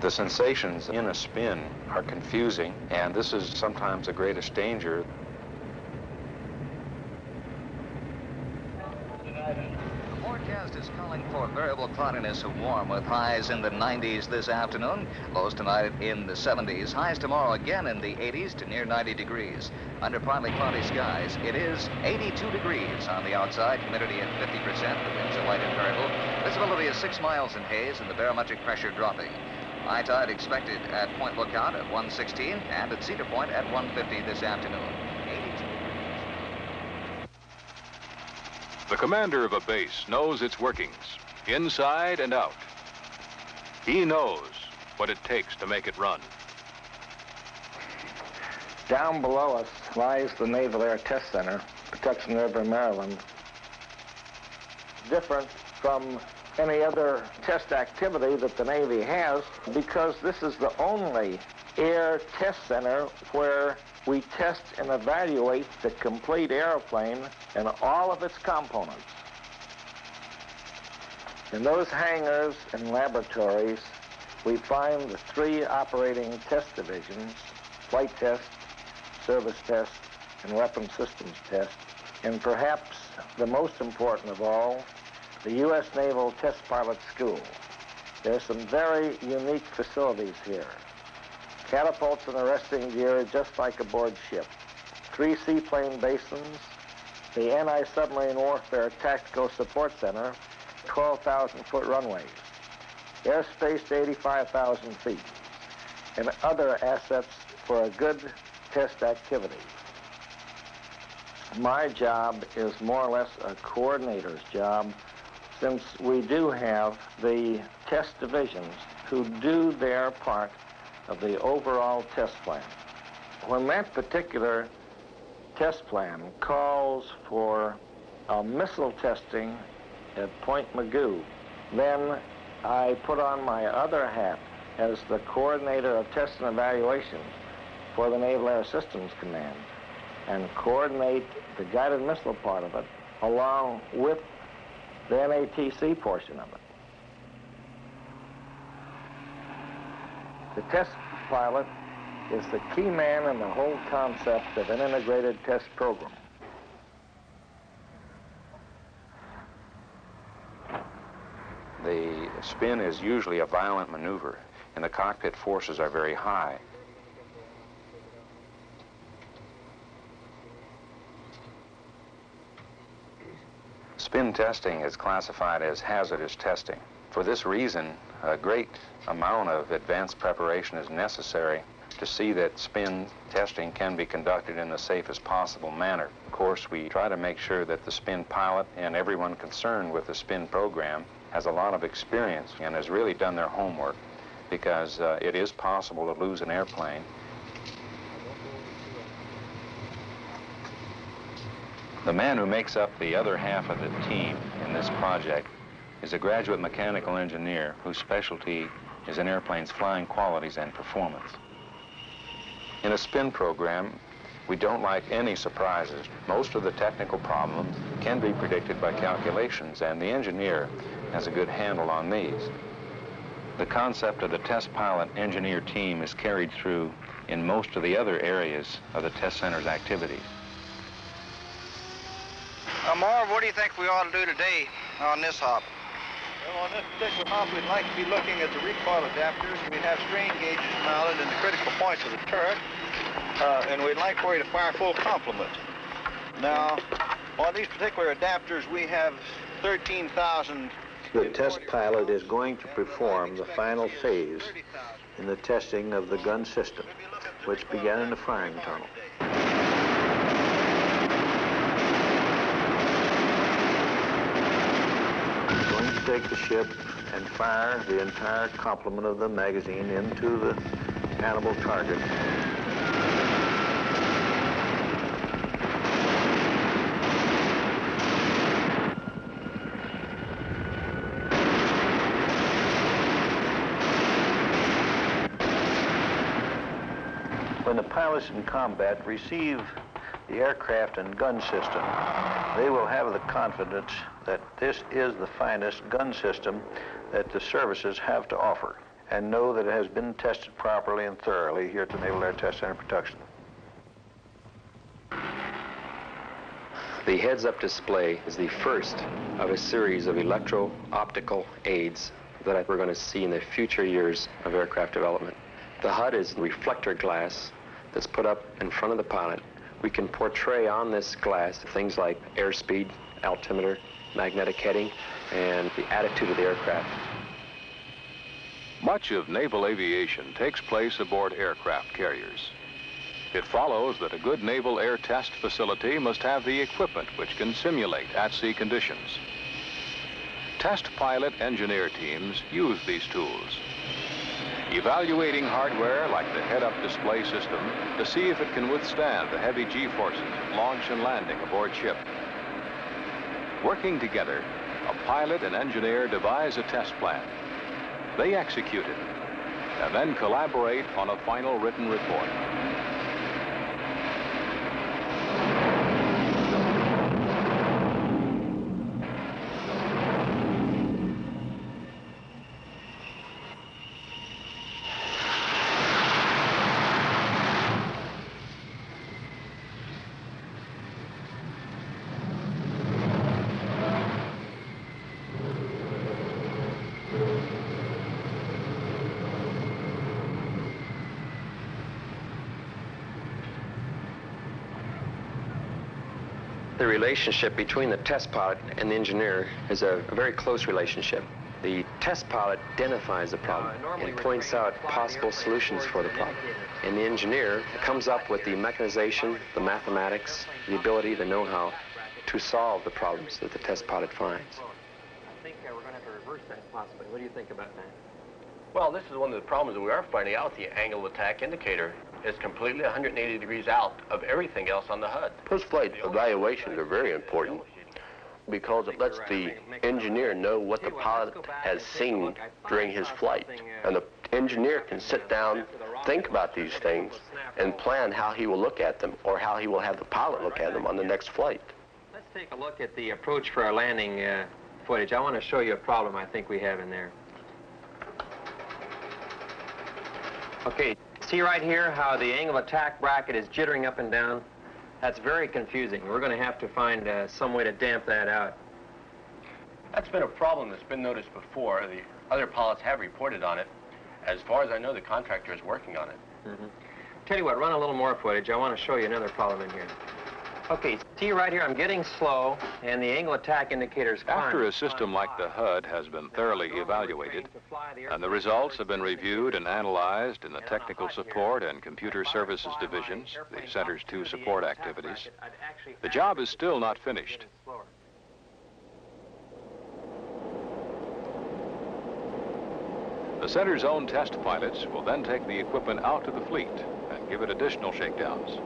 The sensations in a spin are confusing, and this is sometimes the greatest danger. The forecast is calling for variable cloudiness and warm with highs in the 90s this afternoon, lows tonight in the 70s, highs tomorrow again in the 80s to near 90 degrees. Under partly cloudy skies, it is 82 degrees on the outside, humidity at 50%, the winds are light and variable, visibility is 6 miles in haze, and the barometric pressure dropping. High tide expected at Point Lookout at 1:16 and at Cedar Point at 1:50 this afternoon. 82 degrees. The commander of a base knows its workings, inside and out. He knows what it takes to make it run. Down below us lies the Naval Air Test Center, Patuxent River, Maryland. Different from any other test activity that the Navy has, because this is the only air test center where we test and evaluate the complete airplane and all of its components. In those hangars and laboratories, we find the 3 operating test divisions: flight test, service test, and weapon systems test. And perhaps the most important of all, the U.S. Naval Test Pilot School. There are some very unique facilities here. Catapults and arresting gear just like aboard ship. 3 seaplane basins, the Anti-Submarine Warfare Tactical Support Center, 12,000-foot runways, airspace to 85,000 feet, and other assets for a good test activity. My job is more or less a coordinator's job, since we do have the test divisions who do their part of the overall test plan. When that particular test plan calls for missile testing at Point Magoo, then I put on my other hat as the coordinator of tests and evaluations for the Naval Air Systems Command and coordinate the guided missile part of it along with the NATC portion of it. The test pilot is the key man in the whole concept of an integrated test program. The spin is usually a violent maneuver, and the cockpit forces are very high. Spin testing is classified as hazardous testing. For this reason, a great amount of advanced preparation is necessary to see that spin testing can be conducted in the safest possible manner. Of course, we try to make sure that the spin pilot and everyone concerned with the spin program has a lot of experience and has really done their homework, because it is possible to lose an airplane. The man who makes up the other half of the team in this project is a graduate mechanical engineer whose specialty is in airplanes' flying qualities and performance. In a spin program, we don't like any surprises. Most of the technical problems can be predicted by calculations, and the engineer has a good handle on these. The concept of the test pilot engineer team is carried through in most of the other areas of the test center's activities. Marv, what do you think we ought to do today on this hop? Well, on this particular hop, we'd like to be looking at the recoil adapters. We have strain gauges mounted in the critical points of the turret, and we'd like for you to fire full complement. Now, on these particular adapters, we have 13,000... The test pilot is going to perform the final phase in the testing of the gun system, which began in the firing tunnel. Take the ship and fire the entire complement of the magazine into the cannibal target. When the pilots in combat receive the aircraft and gun system, they will have the confidence that this is the finest gun system that the services have to offer. and know that it has been tested properly and thoroughly here at the Naval Air Test Center, Patuxent. The heads-up display is the first of a series of electro-optical aids that we're going to see in the future years of aircraft development. The HUD is reflector glass that's put up in front of the pilot. We can portray on this glass things like airspeed, altimeter, magnetic heading, and the attitude of the aircraft. Much of naval aviation takes place aboard aircraft carriers. It follows that a good naval air test facility must have the equipment which can simulate at-sea conditions. Test pilot engineer teams use these tools, evaluating hardware like the head-up display system to see if it can withstand the heavy G-forces at launch and landing aboard ship. Working together, a pilot and engineer devise a test plan. They execute it, and then collaborate on a final written report. The relationship between the test pilot and the engineer is a very close relationship. The test pilot identifies the problem and points out possible solutions for the problem. And the engineer comes up with the mechanization, the mathematics, the ability, the know-how to solve the problems that the test pilot finds. I think we're going to have to reverse that possibly. What do you think about that? Well, this is one of the problems that we are finding out. The angle of attack indicator is completely 180 degrees out of everything else on the HUD. Post-flight evaluations are very important because it lets the engineer know what the pilot has seen during his flight. And the engineer can sit down, think about these things, and plan how he will look at them or how he will have the pilot look at them on the next flight. Let's take a look at the approach for our landing footage. I want to show you a problem I think we have in there. Okay, see right here how the angle of attack bracket is jittering up and down? That's very confusing. We're going to have to find some way to damp that out. That's been a problem that's been noticed before. The other pilots have reported on it. As far as I know, the contractor is working on it. Tell you what, run a little more footage. I want to show you another problem in here. Okay, see right here, I'm getting slow, and the angle attack indicator's climbing. After a system like the HUD has been thoroughly evaluated, and the results have been reviewed and analyzed in the Technical Support and Computer Services Divisions, the Center's 2 support activities, the job is still not finished. The Center's own test pilots will then take the equipment out to the fleet and give it additional shakedowns.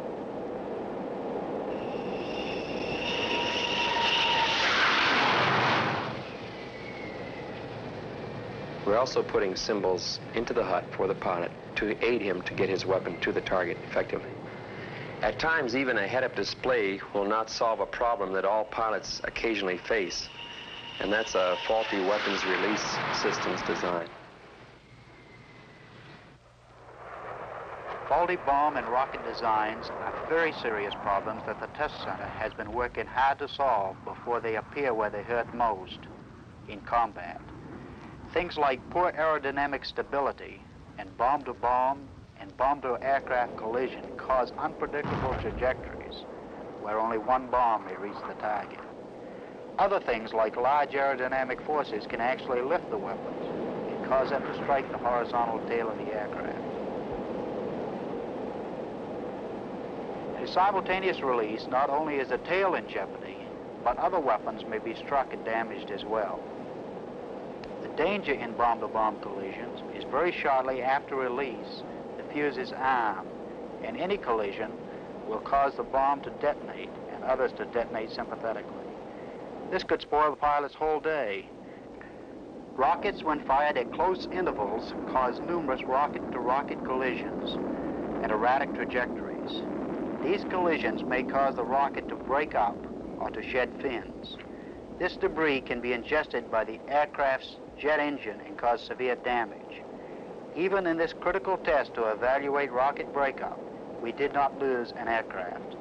We're also putting symbols into the HUD for the pilot to aid him to get his weapon to the target effectively. At times, even a head-up display will not solve a problem that all pilots occasionally face, and that's a faulty weapons release systems design. Faulty bomb and rocket designs are very serious problems that the Test Center has been working hard to solve before they appear where they hurt most, in combat. Things like poor aerodynamic stability and bomb-to-bomb and bomb-to-aircraft collision cause unpredictable trajectories where only one bomb may reach the target. Other things like large aerodynamic forces can actually lift the weapons and cause them to strike the horizontal tail of the aircraft. A simultaneous release not only is the tail in jeopardy, but other weapons may be struck and damaged as well. The danger in bomb-to-bomb collisions is very shortly after release, the fuse is armed, and any collision will cause the bomb to detonate and others to detonate sympathetically. This could spoil the pilot's whole day. Rockets, when fired at close intervals, cause numerous rocket-to-rocket collisions and erratic trajectories. These collisions may cause the rocket to break up or to shed fins. This debris can be ingested by the aircraft's jet engine and cause severe damage. Even in this critical test to evaluate rocket breakup, we did not lose an aircraft.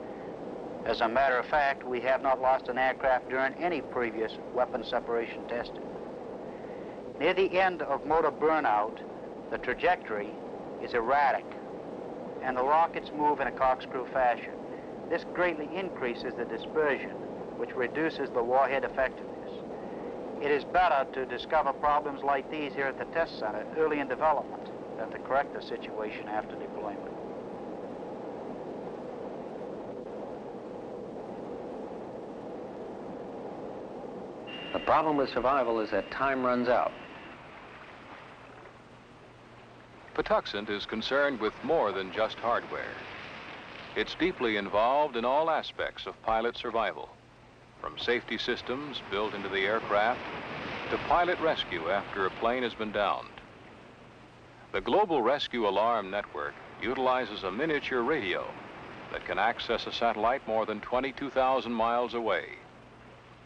As a matter of fact, we have not lost an aircraft during any previous weapon separation testing. Near the end of motor burnout, the trajectory is erratic, and the rockets move in a corkscrew fashion. This greatly increases the dispersion, which reduces the warhead effectiveness. It is better to discover problems like these here at the test center early in development than to correct the situation after deployment. The problem with survival is that time runs out. Patuxent is concerned with more than just hardware. It's deeply involved in all aspects of pilot survival, from safety systems built into the aircraft to pilot rescue after a plane has been downed. The Global Rescue Alarm Network utilizes a miniature radio that can access a satellite more than 22,000 miles away.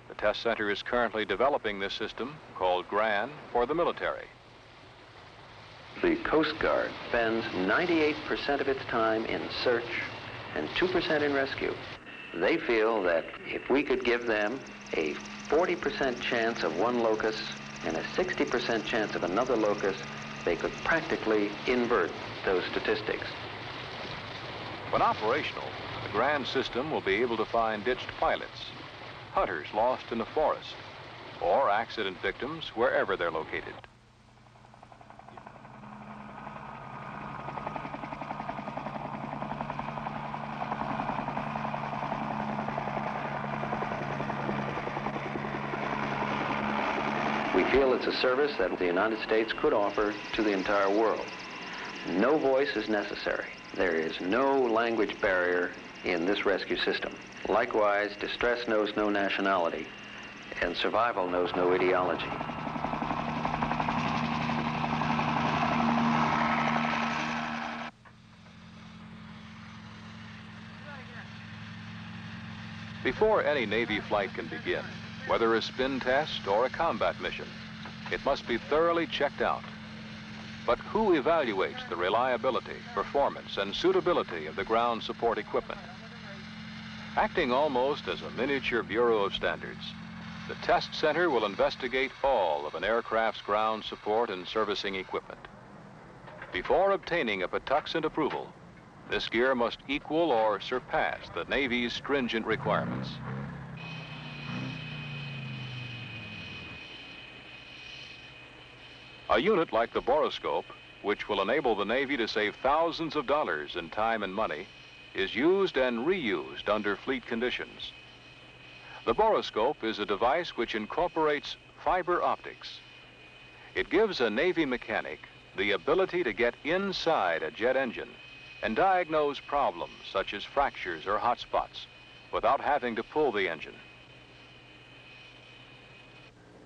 The test center is currently developing this system, called GRAN, for the military. The Coast Guard spends 98% of its time in search and 2% in rescue. They feel that if we could give them a 40% chance of one locus and a 60% chance of another locus, they could practically invert those statistics. When operational, the GRAN system will be able to find ditched pilots, hunters lost in the forest, or accident victims wherever they're located. We feel it's a service that the United States could offer to the entire world. No voice is necessary. There is no language barrier in this rescue system. Likewise, distress knows no nationality, and survival knows no ideology. Before any Navy flight can begin, whether a spin test or a combat mission, it must be thoroughly checked out. But who evaluates the reliability, performance, and suitability of the ground support equipment? Acting almost as a miniature Bureau of Standards, the test center will investigate all of an aircraft's ground support and servicing equipment. Before obtaining a Patuxent approval, this gear must equal or surpass the Navy's stringent requirements. A unit like the borescope, which will enable the Navy to save thousands of dollars in time and money, is used and reused under fleet conditions. The borescope is a device which incorporates fiber optics. It gives a Navy mechanic the ability to get inside a jet engine and diagnose problems such as fractures or hot spots without having to pull the engine.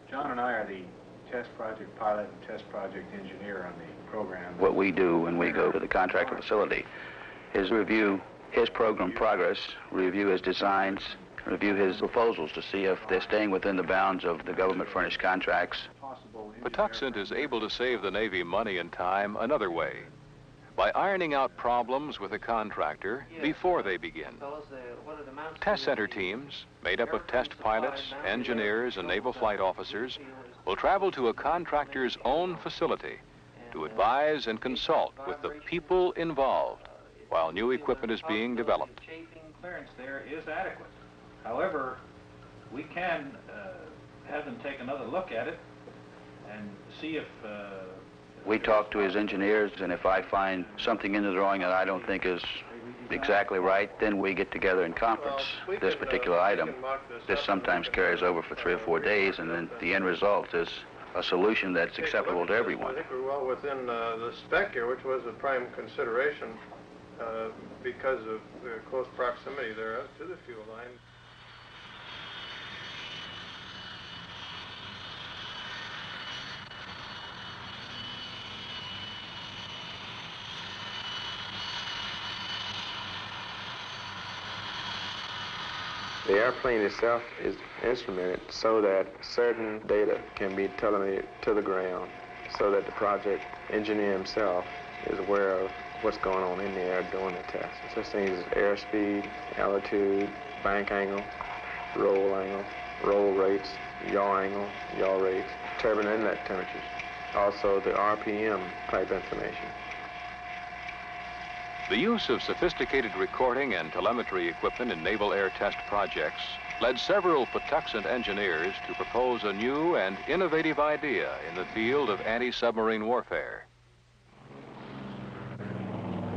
John and I are the test project pilot and test project engineer on the program. What we do when we go to the contractor facility is review his program progress, review his designs, review his proposals to see if they're staying within the bounds of the government-furnished contracts. Patuxent is able to save the Navy money and time another way, by ironing out problems with a contractor before they begin. Test center teams, made up of test pilots, engineers, and naval flight officers, will travel to a contractor's own facility to advise and consult with the people involved while new equipment is being developed. Clearance there is adequate. However, we can have them take another look at it and see if... We talk to his engineers, and if I find something in the drawing that I don't think is exactly right, then we get together in conference this particular item. This sometimes carries over for 3 or 4 days, and then the end result is a solution that's acceptable to everyone. I think we're well within the spec here, which was a prime consideration because of the close proximity there to the fuel line. The airplane itself is instrumented so that certain data can be telemetred to the ground. so that the project engineer himself is aware of what's going on in the air during the test. Such things as airspeed, altitude, bank angle, roll rates, yaw angle, yaw rates, turbine inlet temperatures, also the RPM type information. The use of sophisticated recording and telemetry equipment in naval air test projects led several Patuxent engineers to propose a new and innovative idea in the field of anti-submarine warfare.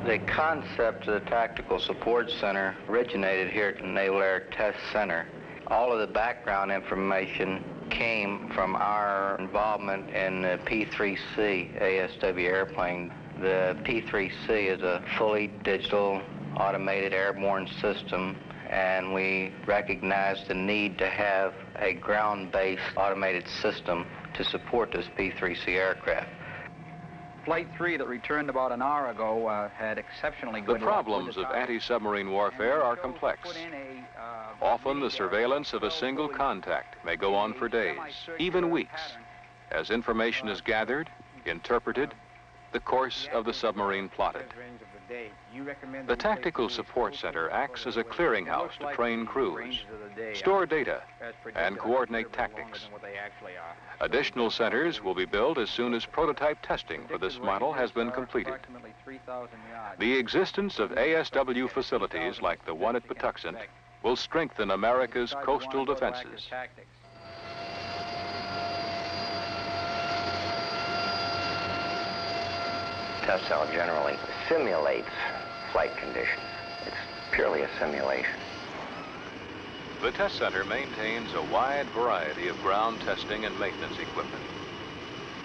The concept of the Tactical Support Center originated here at the Naval Air Test Center. All of the background information came from our involvement in the P3C ASW airplane. The P3C is a fully digital, automated airborne system, and we recognized the need to have a ground-based automated system to support this P3C aircraft. Flight 3 that returned about an hour ago had exceptionally good luck. The problems of anti-submarine warfare are complex. Often the surveillance of a single contact may go on for days, even weeks, as information is gathered, interpreted, the course of the submarine plotted. The Tactical Support Center acts as a clearinghouse to train crews, store data, and coordinate tactics. Additional centers will be built as soon as prototype testing for this model has been completed. The existence of ASW facilities like the one at Patuxent will strengthen America's coastal defenses. Test cell generally simulates flight conditions. It's purely a simulation. The test center maintains a wide variety of ground testing and maintenance equipment.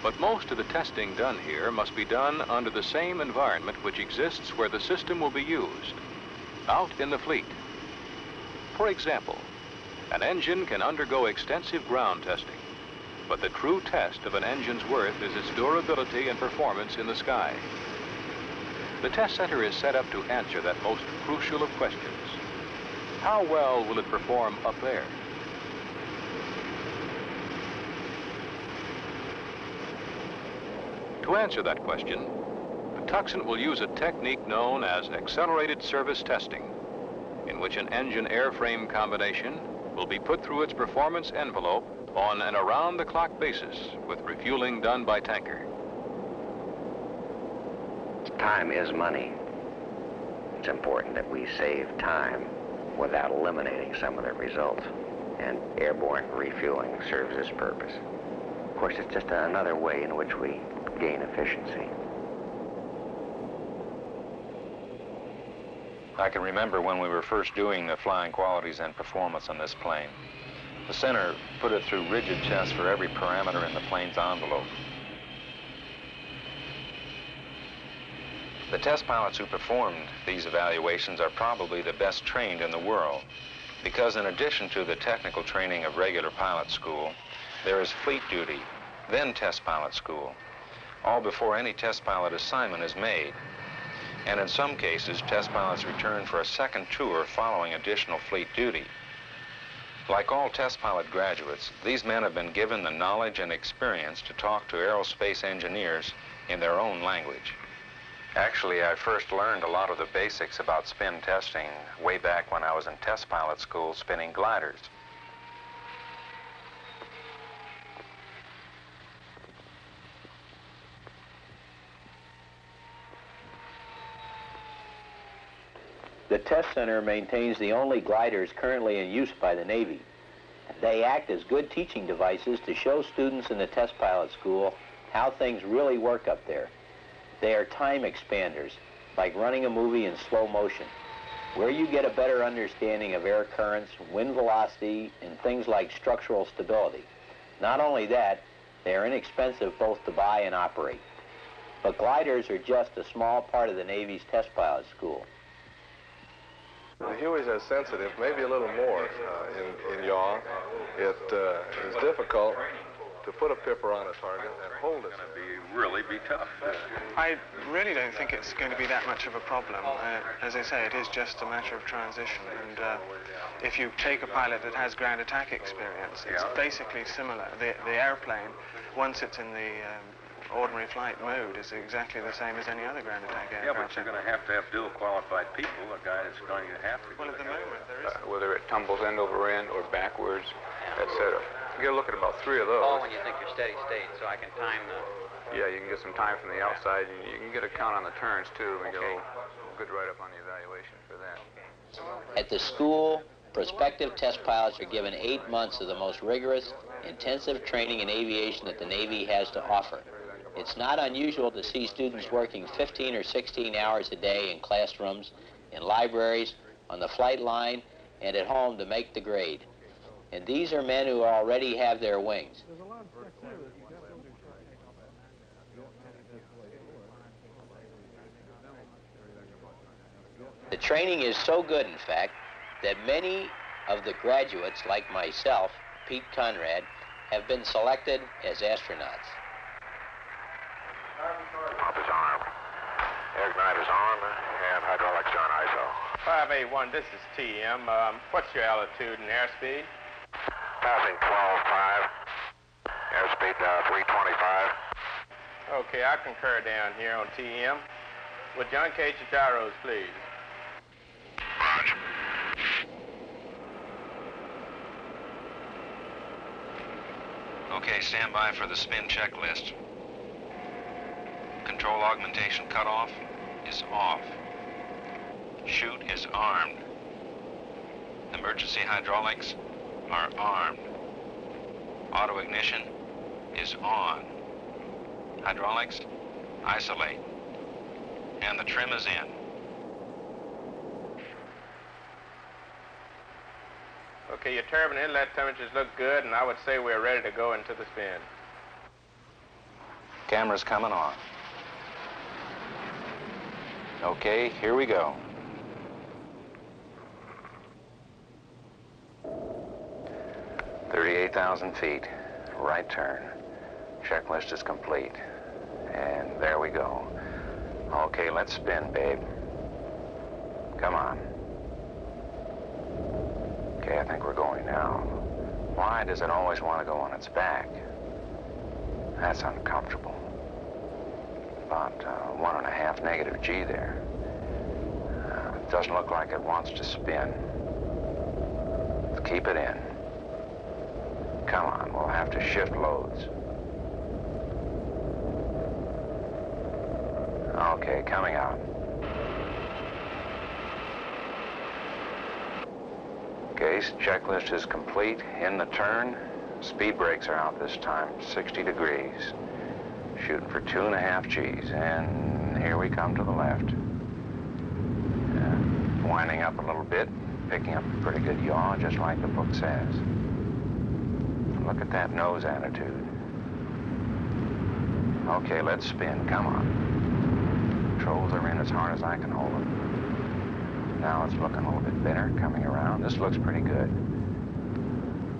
But most of the testing done here must be done under the same environment which exists where the system will be used, out in the fleet. For example, an engine can undergo extensive ground testing, but the true test of an engine's worth is its durability and performance in the sky. The test center is set up to answer that most crucial of questions. How well will it perform up there? To answer that question, Patuxent will use a technique known as accelerated service testing, in which an engine airframe combination will be put through its performance envelope on an around-the-clock basis with refueling done by tanker. Time is money. It's important that we save time without eliminating some of the results, and airborne refueling serves this purpose. Of course, it's just another way in which we gain efficiency. I can remember when we were first doing the flying qualities and performance on this plane. The center put it through rigid tests for every parameter in the plane's envelope. The test pilots who performed these evaluations are probably the best trained in the world, because in addition to the technical training of regular pilot school, there is fleet duty, then test pilot school, all before any test pilot assignment is made. And in some cases, test pilots return for a second tour following additional fleet duty. Like all test pilot graduates, these men have been given the knowledge and experience to talk to aerospace engineers in their own language. Actually, I first learned a lot of the basics about spin testing way back when I was in test pilot school spinning gliders. The test center maintains the only gliders currently in use by the Navy. They act as good teaching devices to show students in the test pilot school how things really work up there. They are time expanders, like running a movie in slow motion, where you get a better understanding of air currents, wind velocity, and things like structural stability. Not only that, they are inexpensive both to buy and operate. But gliders are just a small part of the Navy's test pilot school. The Hueys are sensitive, maybe a little more in yaw. It is difficult to put a pipper on a target and hold it. It's going to really be tough. I really don't think it's going to be that much of a problem. As I say, it is just a matter of transition. And if you take a pilot that has ground attack experience, it's basically similar. The airplane, once it's in the ordinary flight mode is exactly the same as any other ground attack aircraft. Yeah, but you're going to have dual qualified people, a guy that's going to have to. Well, at the moment, there is. Whether it tumbles end over end or backwards, etc. You get a look at about 3 of those. Call when you think you're steady state, so I can time the... Yeah, you can get some time from the outside. You can get a count on the turns, too, and get a good write-up on the evaluation for that. At the school, prospective test pilots are given 8 months of the most rigorous, intensive training in aviation that the Navy has to offer. It's not unusual to see students working 15 or 16 hours a day in classrooms, in libraries, on the flight line, and at home to make the grade. And these are men who already have their wings. The training is so good, in fact, that many of the graduates, like myself, Pete Conrad, have been selected as astronauts. Pump is armed. Ignite is on, and hydraulics are on ISO. 581, this is TM. What's your altitude and airspeed? Passing 12.5. Airspeed 325. Okay, I concur down here on TM. Would you uncage the gyros, please? Roger. Okay, stand by for the spin checklist. Control augmentation cutoff is off. Chute is armed. Emergency hydraulics are armed. Auto ignition is on. Hydraulics, isolate. And the trim is in. Okay, your turbine inlet temperatures look good, and I would say we're ready to go into the spin. Camera's coming on. Okay, here we go. 38,000 feet, right turn. Checklist is complete. And there we go. Okay, let's spin, babe. Come on. Okay, I think we're going now. Why does it always want to go on its back? That's uncomfortable. About 1.5 negative G there. It doesn't look like it wants to spin. Let's keep it in. Come on, we'll have to shift loads. Okay, coming out. Okay, checklist is complete. In the turn, speed brakes are out this time, 60 degrees. Shooting for 2.5 Gs, and here we come to the left. Winding up a little bit, picking up a pretty good yaw, just like the book says. Look at that nose attitude. Okay, let's spin, come on. Controls are in as hard as I can hold them. Now it's looking a little bit better, coming around. This looks pretty good.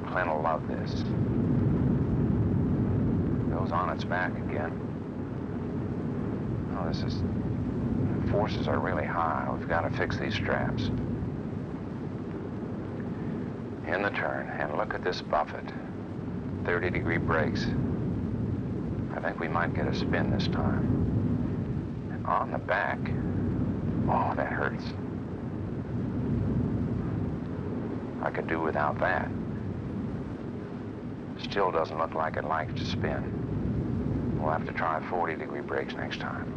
Clint will love this. Goes on its back again. Oh, this is... the forces are really high. We've got to fix these straps. In the turn, and look at this buffet. 30-degree brakes. I think we might get a spin this time. And on the back, oh, that hurts. I could do without that. Still doesn't look like it likes to spin. We'll have to try 40-degree brakes next time.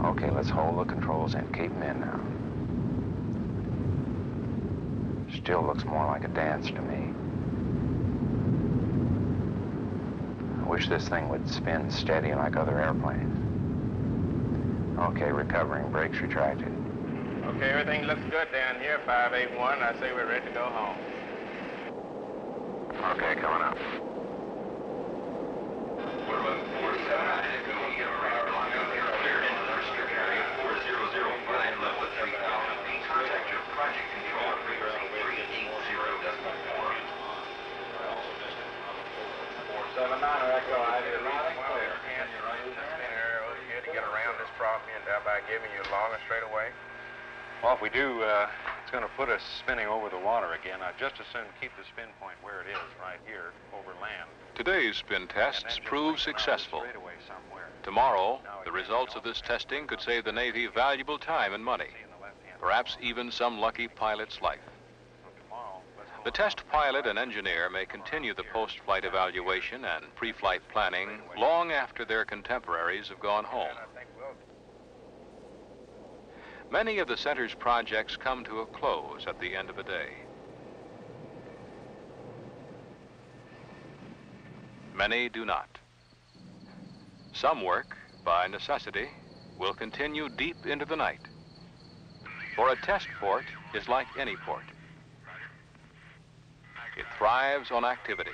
Okay, let's hold the controls in. Keep them in now. Still looks more like a dance to me. I wish this thing would spin steady like other airplanes. Okay, recovering, brakes retracted. Okay, everything looks good down here, 581. I say we're ready to go home. Okay, coming up. To get around this problem by giving you a long and straight away. Well, if we do It's going to put us spinning over the water again. I'd just as soon keep the spin point where it is, right here, over land. Today's spin tests prove successful. Tomorrow, the results of this testing could save the Navy valuable time and money, perhaps even some lucky pilot's life. The test pilot and engineer may continue the post-flight evaluation and pre-flight planning long after their contemporaries have gone home. Many of the center's projects come to a close at the end of the day. Many do not. Some work, by necessity, will continue deep into the night. For a test port is like any port. It thrives on activity.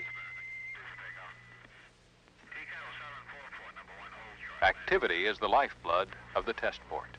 Activity is the lifeblood of the test port.